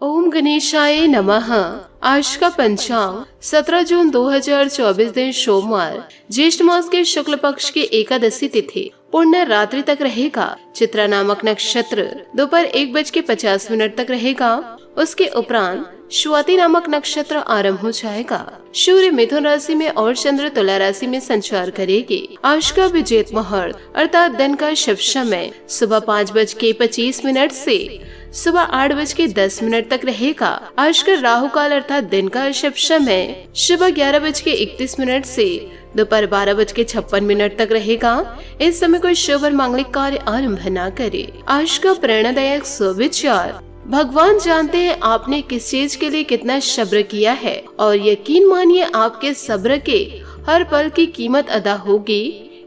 ओम गणेशाय नमः। आज का पंचांग 17 जून 2024 दिन सोमवार, ज्येष्ठ मास के शुक्ल पक्ष की एकादशी तिथि पुण्य रात्रि तक रहेगा। चित्रा नामक नक्षत्र दोपहर 1:50 तक रहेगा। उसके उपरांत स्वाति नामक नक्षत्र आरंभ हो जाएगा। सूर्य मिथुन राशि में और चंद्र तुला राशि में संचार करेगी। आज का विजेत मुहूर्त अर्थात दिन का शुभ समय सुबह 5:25 से सुबह 8:10 तक रहेगा। आज का राहु काल अर्थात दिन का शुभ समय सुबह 11:31 से दोपहर 12:56 तक रहेगा। इस समय कोई शुभ और मांगलिक कार्य आरंभ न करे। आज का प्रेरणादायक सुविचार, भगवान जानते हैं आपने किस चीज के लिए कितना सब्र किया है और यकीन मानिए आपके सब्र के हर पल की कीमत अदा होगी।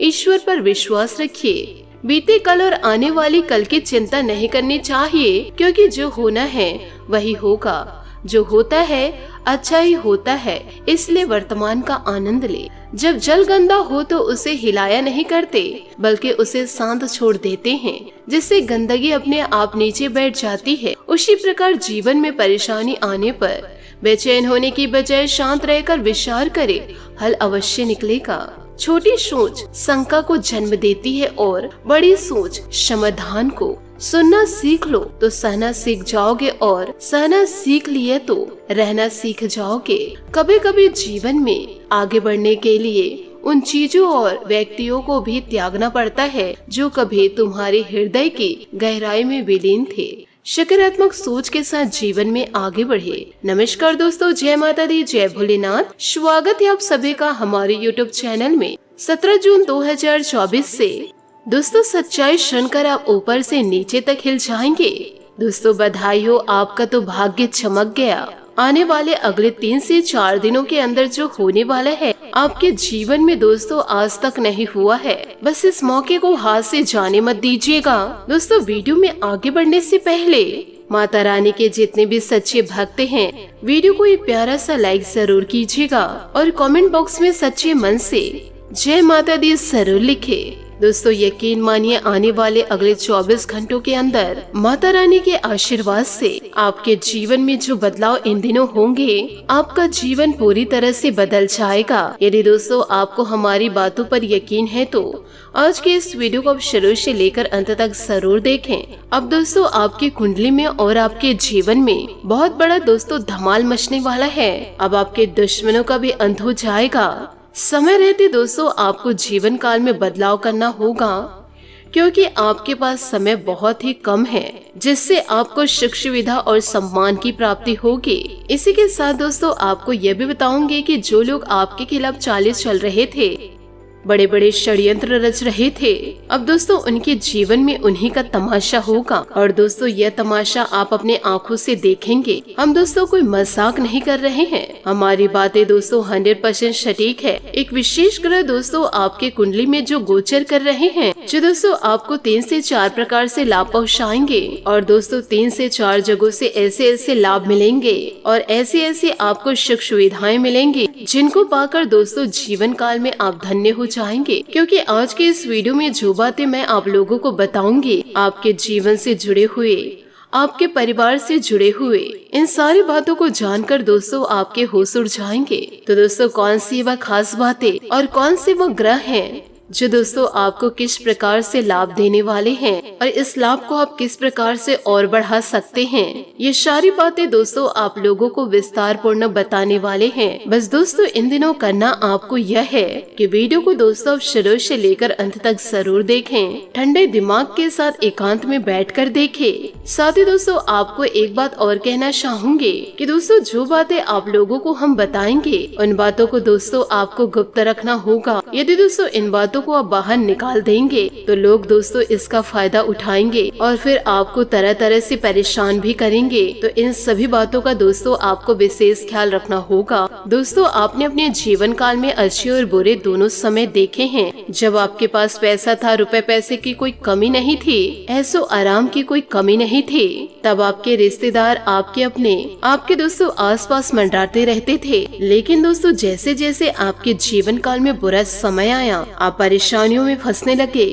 ईश्वर पर विश्वास रखिए। बीते कल और आने वाली कल की चिंता नहीं करनी चाहिए, क्योंकि जो होना है वही होगा। जो होता है अच्छा ही होता है, इसलिए वर्तमान का आनंद ले। जब जल गंदा हो तो उसे हिलाया नहीं करते, बल्कि उसे शांत छोड़ देते हैं, जिससे गंदगी अपने आप नीचे बैठ जाती है। उसी प्रकार जीवन में परेशानी आने पर बेचैन होने की बजाय शांत रहकर विचार करे, हल अवश्य निकलेगा। छोटी सोच शंका को जन्म देती है और बड़ी सोच समाधान को। सुनना सीख लो तो सहना सीख जाओगे, और सहना सीख लिए तो रहना सीख जाओगे। कभी कभी जीवन में आगे बढ़ने के लिए उन चीजों और व्यक्तियों को भी त्यागना पड़ता है जो कभी तुम्हारे हृदय की गहराई में विलीन थे। सकारात्मक सोच के साथ जीवन में आगे बढ़े। नमस्कार दोस्तों, जय माता दी, जय भोलेनाथ। स्वागत है आप सभी का हमारे YouTube चैनल में। 17 जून 2024 से दोस्तों सच्चाई सुनकर आप ऊपर से नीचे तक हिल जाएंगे। दोस्तों बधाई हो, आपका तो भाग्य चमक गया। आने वाले अगले 3 से 4 दिनों के अंदर जो होने वाला है आपके जीवन में दोस्तों आज तक नहीं हुआ है। बस इस मौके को हाथ से जाने मत दीजिएगा। दोस्तों वीडियो में आगे बढ़ने से पहले माता रानी के जितने भी सच्चे भक्त हैं, वीडियो को एक प्यारा सा लाइक जरूर कीजिएगा और कमेंट बॉक्स में सच्चे मन से जय माता दी जरूर लिखे। दोस्तों यकीन मानिए आने वाले अगले 24 घंटों के अंदर माता रानी के आशीर्वाद से आपके जीवन में जो बदलाव इन दिनों होंगे, आपका जीवन पूरी तरह से बदल जाएगा। यदि दोस्तों आपको हमारी बातों पर यकीन है तो आज के इस वीडियो को आप शुरू से लेकर अंत तक जरूर देखें। अब दोस्तों आपकी कुंडली में और आपके जीवन में बहुत बड़ा दोस्तों धमाल मचने वाला है। अब आपके दुश्मनों का भी अंत हो जाएगा। समय रहते दोस्तों आपको जीवन काल में बदलाव करना होगा, क्योंकि आपके पास समय बहुत ही कम है, जिससे आपको सुख सुविधा और सम्मान की प्राप्ति होगी। इसी के साथ दोस्तों आपको यह भी बताऊंगी कि जो लोग आपके खिलाफ चालें चल रहे थे, बड़े बड़े षड्यंत्र रच रहे थे, अब दोस्तों उनके जीवन में उन्हीं का तमाशा होगा। और दोस्तों यह तमाशा आप अपने आँखों से देखेंगे। हम दोस्तों कोई मजाक नहीं कर रहे हैं, हमारी बातें दोस्तों 100% सटीक है। एक विशेष ग्रह दोस्तों आपके कुंडली में जो गोचर कर रहे हैं, जो दोस्तों आपको 3 से 4 प्रकार से लाभ पहुँचाएंगे। और दोस्तों 3 से 4 जगहों से ऐसे ऐसे लाभ मिलेंगे और ऐसे ऐसे आपको सुख सुविधाएं मिलेंगी, जिनको पाकर दोस्तों जीवन काल में आप धन्य हो जाएंगे। क्योंकि आज के इस वीडियो में जो बातें मैं आप लोगों को बताऊंगी, आपके जीवन से जुड़े हुए, आपके परिवार से जुड़े हुए, इन सारी बातों को जानकर दोस्तों आपके होश उड़ जाएंगे। तो दोस्तों कौन सी वह खास बातें और कौन से वो ग्रह हैं जो दोस्तों आपको किस प्रकार से लाभ देने वाले हैं और इस लाभ को आप किस प्रकार से और बढ़ा सकते हैं, ये सारी बातें दोस्तों आप लोगों को विस्तार पूर्ण बताने वाले हैं। बस दोस्तों इन दिनों करना आपको यह है कि वीडियो को दोस्तों शुरू से लेकर अंत तक जरूर देखें। ठंडे दिमाग के साथ एकांत में बैठकर देखें। साथ ही दोस्तों आपको एक बात और कहना चाहूंगी कि दोस्तों जो बातें आप लोगों को हम बताएंगे, उन बातों को दोस्तों आपको गुप्त रखना होगा। यदि दोस्तों इन बातों को आप बाहर निकाल देंगे तो लोग दोस्तों इसका फायदा उठाएंगे और फिर आपको तरह तरह से परेशान भी करेंगे। तो इन सभी बातों का दोस्तों आपको विशेष ख्याल रखना होगा। दोस्तों आपने अपने जीवन काल में अच्छे और बुरे दोनों समय देखे हैं। जब आपके पास पैसा था, रुपए पैसे की कोई कमी नहीं थी, ऐसो आराम की कोई कमी नहीं थी, तब आपके रिश्तेदार आपके अपने आपके दोस्तों आसपास मंडराते रहते थे। लेकिन दोस्तों जैसे जैसे आपके जीवन काल में बुरा समय आया, आप परेशानियों में फंसने लगे,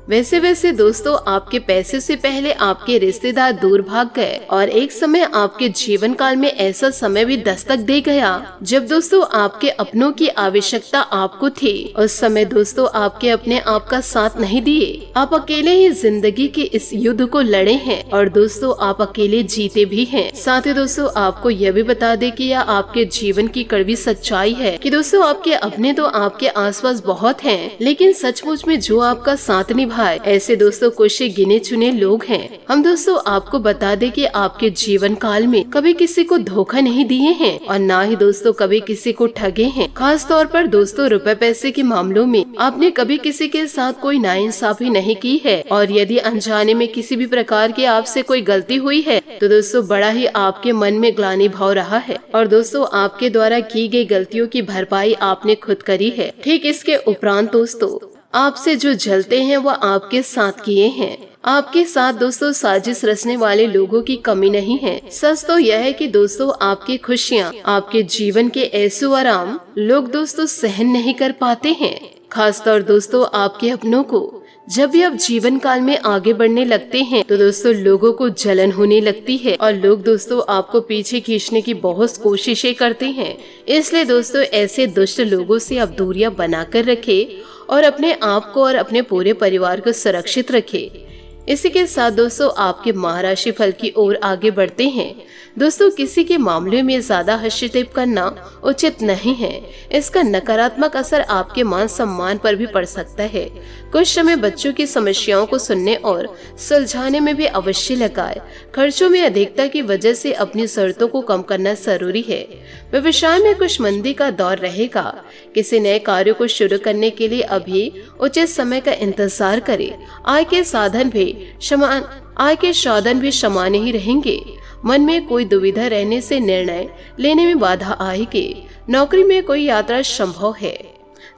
वैसे वैसे दोस्तों आपके पैसे से पहले आपके रिश्तेदार दूर भाग गए और एक समय आपके जीवन काल में ऐसा समय भी दस्तक दे गया जब दोस्तों आपके अपनों की आवश्यकता आपको थी। उस समय दोस्तों आपके अपने आप का साथ नहीं दिए, आप अकेले ही जिंदगी के इस युद्ध को लड़े हैं और दोस्तों आप अकेले जीते भी हैं। साथ ही दोस्तों आपको यह भी बता दे कि यह आपके जीवन की कड़वी सच्चाई है कि दोस्तों आपके अपने तो आपके आसपास बहुत हैं, लेकिन सचमुच में जो आपका साथ निभाए ऐसे दोस्तों कुछ गिने चुने लोग हैं। हम दोस्तों आपको बता दें कि आपके जीवन काल में कभी किसी को धोखा नहीं दिए हैं और ना ही दोस्तों कभी किसी को ठगे हैं। खास तौर पर दोस्तों रुपए पैसे के मामलों में आपने कभी किसी के साथ कोई नाइंसाफी नहीं की है और यदि अनजाने में किसी भी प्रकार की आपसे कोई गलती हुई है तो दोस्तों बड़ा ही आपके मन में ग्लानि भाव रहा है और दोस्तों आपके द्वारा की गई गलतियों की भरपाई आपने खुद करी है। ठीक इसके उपरांत दोस्तों आपसे जो जलते हैं वो आपके साथ किए हैं। आपके साथ दोस्तों साजिश रचने वाले लोगों की कमी नहीं है। सच तो यह है कि दोस्तों आपकी खुशियाँ, आपके जीवन के ऐसो आराम लोग दोस्तों सहन नहीं कर पाते हैं। खासतौर दोस्तों आपके अपनों को जब भी आप जीवन काल में आगे बढ़ने लगते हैं तो दोस्तों लोगों को जलन होने लगती है और लोग दोस्तों आपको पीछे खींचने की बहुत कोशिशें करते हैं। इसलिए दोस्तों ऐसे दुष्ट लोगों से आप दूरियां बनाकर रखें और अपने आप को और अपने पूरे परिवार को सुरक्षित रखें। इसी के साथ दोस्तों आपके महाराशि फल की ओर आगे बढ़ते हैं। दोस्तों किसी के मामले में ज्यादा हस्तक्षेप करना उचित नहीं है। इसका नकारात्मक असर आपके मान सम्मान पर भी पड़ सकता है। कुछ समय बच्चों की समस्याओं को सुनने और सुलझाने में भी अवश्य लगाए। खर्चों में अधिकता की वजह से अपनी शर्तों को कम करना जरूरी है। व्यवसाय में कुछ मंदी का दौर रहेगा। किसी नए कार्य को शुरू करने के लिए अभी उचित समय का इंतजार करें। आय के साधन भी समान ही रहेंगे। मन में कोई दुविधा रहने से निर्णय लेने में बाधा आएगी। नौकरी में कोई यात्रा संभव है।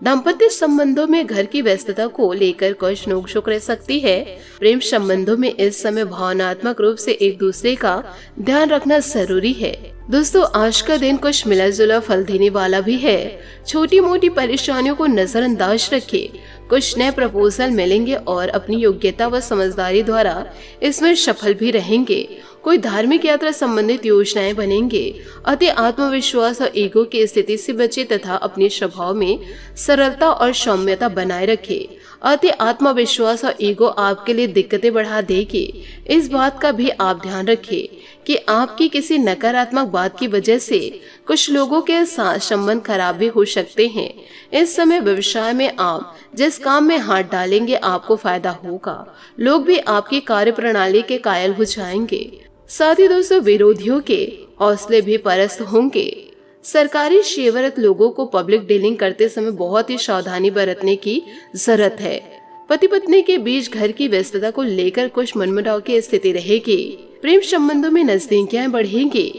दाम्पत्य संबंधों में घर की व्यस्तता को लेकर कुछ नोक-झोंक रह सकती है। प्रेम संबंधों में इस समय भावनात्मक रूप से एक दूसरे का ध्यान रखना जरूरी है। दोस्तों आज का दिन कुछ मिला जुला फल देने वाला भी है। छोटी मोटी परेशानियों को नजरअंदाज रखें। कुछ नए प्रपोजल मिलेंगे और अपनी योग्यता व समझदारी द्वारा इसमें सफल भी रहेंगे। कोई धार्मिक यात्रा संबंधित योजनाएं बनेंगे। अति आत्मविश्वास और ईगो की स्थिति से बचे तथा अपने स्वभाव में सरलता और सौम्यता बनाए रखें। अति आत्मविश्वास और ईगो आपके लिए दिक्कतें बढ़ा देगी। इस बात का भी आप ध्यान रखें कि आपकी किसी नकारात्मक बात की वजह से कुछ लोगों के साथ संबंध खराब भी हो सकते हैं। इस समय व्यवसाय में आप जिस काम में हाथ डालेंगे आपको फायदा होगा। लोग भी आपकी कार्य प्रणाली के कायल हो जाएंगे। साथ ही दोस्तों विरोधियों के हौसले भी परस्त होंगे। सरकारी सेवारत लोगों को पब्लिक डीलिंग करते समय बहुत ही सावधानी बरतने की जरूरत है। पति पत्नी के बीच घर की व्यस्तता को लेकर कुछ मनमुटाव की स्थिति रहेगी। प्रेम संबंधों में नजदीकियां बढ़ेंगी।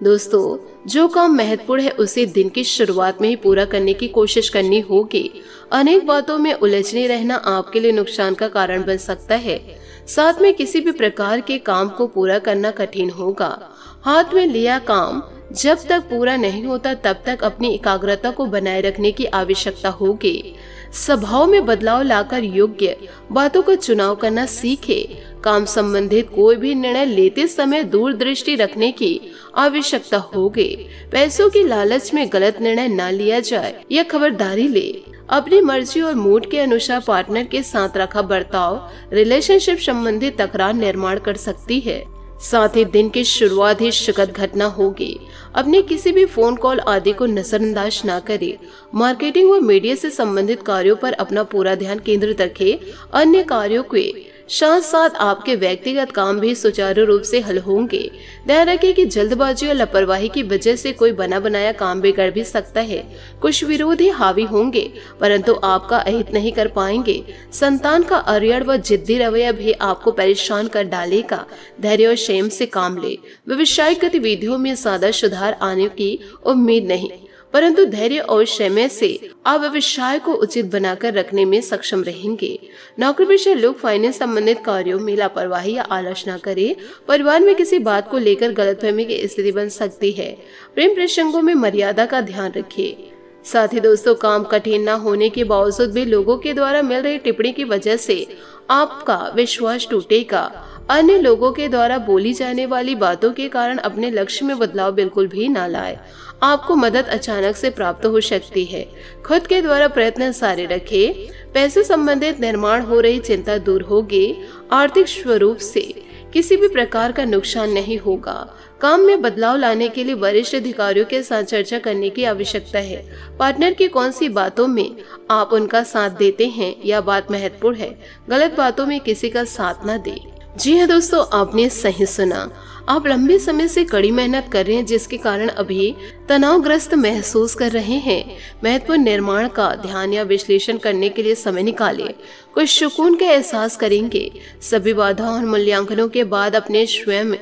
दोस्तों जो काम महत्वपूर्ण है उसे दिन की शुरुआत में ही पूरा करने की कोशिश करनी होगी। अनेक बातों में उलझने रहना आपके लिए नुकसान का कारण बन सकता है। साथ में किसी भी प्रकार के काम को पूरा करना कठिन होगा। हाथ में लिया काम जब तक पूरा नहीं होता तब तक अपनी एकाग्रता को बनाए रखने की आवश्यकता होगी। स्वभाव में बदलाव लाकर योग्य बातों का चुनाव करना सीखे। काम संबंधित कोई भी निर्णय लेते समय दूरदृष्टि रखने की आवश्यकता होगी। पैसों की लालच में गलत निर्णय न लिया जाए, यह खबरदारी ले। अपनी मर्जी और मूड के अनुसार पार्टनर के साथ रखा बर्ताव रिलेशनशिप संबंधी तकरार निर्माण कर सकती है। साथ ही दिन की शुरुआत ही सुखद घटना होगी। अपने किसी भी फोन कॉल आदि को नजरअंदाज न करें। मार्केटिंग व मीडिया से संबंधित कार्यों पर अपना पूरा ध्यान केंद्रित रखें। अन्य कार्यों के साथ साथ आपके व्यक्तिगत काम भी सुचारू रूप से हल होंगे। ध्यान रखें कि जल्दबाजी और लापरवाही की वजह से कोई बना बनाया काम बिगड़ भी सकता है। कुछ विरोधी हावी होंगे परंतु आपका अहित नहीं कर पाएंगे। संतान का अरियड़ व जिद्दी रवैया भी आपको परेशान कर डालेगा। धैर्य और संयम से काम ले। व्यवसायिक गतिविधियों में ज्यादा सुधार आने की उम्मीद नहीं, परंतु धैर्य और समय से आप व्यवसाय को उचित बनाकर रखने में सक्षम रहेंगे। नौकरी पेशा लोग फाइनेंस संबंधित कार्यों में लापरवाही या आलस न करें। परिवार में किसी बात को लेकर गलतफहमी की स्थिति बन सकती है। प्रेम प्रसंगों में मर्यादा का ध्यान रखिए। साथ ही दोस्तों काम कठिन न होने के बावजूद भी लोगों के द्वारा मिल रही टिप्पणी की वजह से आपका विश्वास टूटेगा। अन्य लोगों के द्वारा बोली जाने वाली बातों के कारण अपने लक्ष्य में बदलाव बिल्कुल भी ना लाए। आपको मदद अचानक से प्राप्त हो सकती है। खुद के द्वारा प्रयत्न जारी रखें। पैसे संबंधित निर्माण हो रही चिंता दूर होगी। आर्थिक स्वरूप से किसी भी प्रकार का नुकसान नहीं होगा। काम में बदलाव लाने के लिए वरिष्ठ अधिकारियों के साथ चर्चा करने की आवश्यकता है। पार्टनर की कौन सी बातों में आप उनका साथ देते हैं, यह बात महत्वपूर्ण है। गलत बातों में किसी का साथ न दें। जी हाँ दोस्तों, आपने सही सुना। आप लंबे समय से कड़ी मेहनत कर रहे हैं, जिसके कारण अभी तनावग्रस्त महसूस कर रहे हैं। महत्वपूर्ण निर्माण का ध्यान या विश्लेषण करने के लिए समय निकालें। कुछ सुकून का एहसास करेंगे। सभी बाधाओं और मूल्यांकनों के बाद अपने स्वयं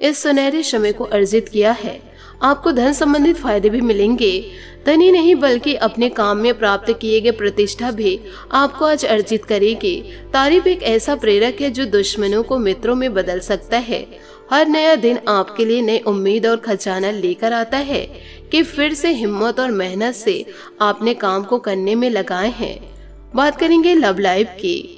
इस सुनहरे समय को अर्जित किया है। आपको धन संबंधित फायदे भी मिलेंगे। धन ही नहीं बल्कि अपने काम में प्राप्त किए गए प्रतिष्ठा भी आपको आज अर्जित करेगी। तारीफ एक ऐसा प्रेरक है जो दुश्मनों को मित्रों में बदल सकता है। हर नया दिन आपके लिए नई उम्मीद और खजाना लेकर आता है कि फिर से हिम्मत और मेहनत से आपने काम को करने में लगाए हैं। बात करेंगे लव लाइफ की।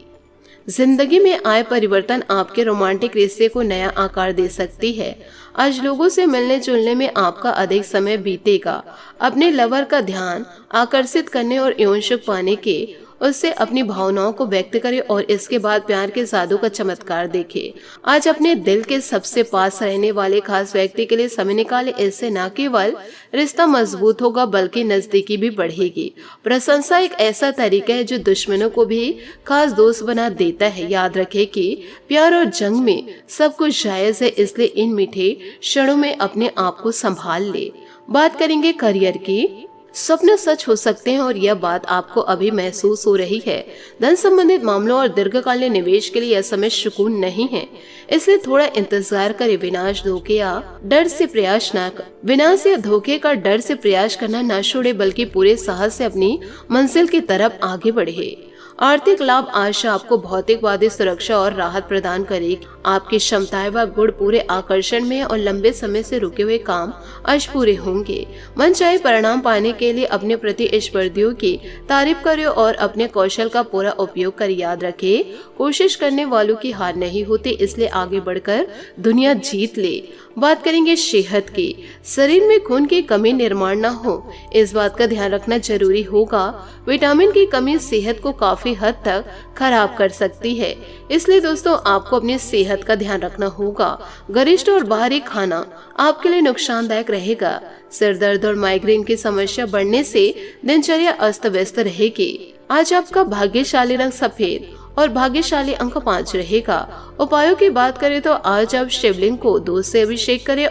जिंदगी में आए परिवर्तन आपके रोमांटिक रिश्ते को नया आकार दे सकती है। आज लोगों से मिलने जुलने में आपका अधिक समय बीतेगा। अपने लवर का ध्यान आकर्षित करने और यौन सुख पाने के उससे अपनी भावनाओं को व्यक्त करें और इसके बाद प्यार के जादू का चमत्कार देखें। आज अपने दिल के सबसे पास रहने वाले खास व्यक्ति के लिए समय निकालें। इससे न केवल रिश्ता मजबूत होगा बल्कि नजदीकी भी बढ़ेगी। प्रशंसा एक ऐसा तरीका है जो दुश्मनों को भी खास दोस्त बना देता है। याद रखें कि प्यार और जंग में सब कुछ जायज है, इसलिए इन मीठे क्षणों में अपने आप को संभाल ले। बात करेंगे करियर की। सपने सच हो सकते हैं और यह बात आपको अभी महसूस हो रही है। धन संबंधित मामलों और दीर्घकालीन निवेश के लिए यह समय सुकून नहीं है, इसलिए थोड़ा इंतजार करें। विनाश धोखे या डर से प्रयास न कर विनाश या धोखे का डर से प्रयास करना न छोड़े बल्कि पूरे साहस से अपनी मंजिल की तरफ आगे बढ़े। आर्थिक लाभ आज आपको भौतिकवादी सुरक्षा और राहत प्रदान करेगी। आपकी क्षमताएं व गुण पूरे आकर्षण में और लंबे समय से रुके हुए काम आज पूरे होंगे। मनचाहे परिणाम पाने के लिए अपने प्रतिस्पर्धियों की तारीफ करें और अपने कौशल का पूरा उपयोग कर। याद रखें, कोशिश करने वालों की हार नहीं होती, इसलिए आगे बढ़कर दुनिया जीत ले। बात करेंगे सेहत की। शरीर में खून की कमी निर्माण न हो, इस बात का ध्यान रखना जरूरी होगा। विटामिन की कमी सेहत को काफी हद तक खराब कर सकती है, इसलिए दोस्तों आपको अपनी सेहत का ध्यान रखना होगा। गरिष्ठ और बाहरी खाना आपके लिए नुकसानदायक रहेगा। सिर दर्द और माइग्रेन की समस्या बढ़ने से दिनचर्या अस्त व्यस्त रहेगी। आज आपका भाग्यशाली रंग सफेद और भाग्यशाली अंक 5 रहेगा। उपायों की बात करें तो आज आप शिवलिंग को दूध से अभिषेक करें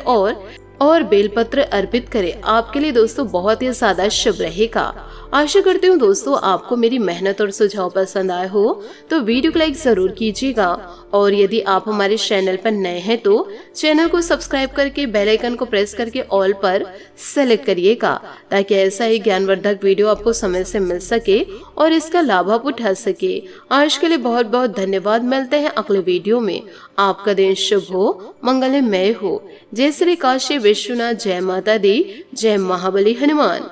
और बेलपत्र अर्पित करें। आपके लिए दोस्तों बहुत ही ज्यादा शुभ रहेगा। आशा करती हूँ दोस्तों आपको मेरी मेहनत और सुझाव पसंद आए हो तो वीडियो को लाइक जरूर कीजिएगा और यदि आप हमारे चैनल पर नए हैं तो चैनल को सब्सक्राइब करके बेल आइकन को प्रेस करके ऑल पर सेलेक्ट करिएगा ताकि ऐसा ही ज्ञानवर्धक वीडियो आपको समय से मिल सके और इसका लाभ आप उठा सके। आज के लिए बहुत बहुत धन्यवाद। मिलते हैं अगले वीडियो में। आपका दिन शुभ हो, मंगलमय हो। जय श्री काशी विश्वनाथ, जय माता दी, जय महाबली हनुमान।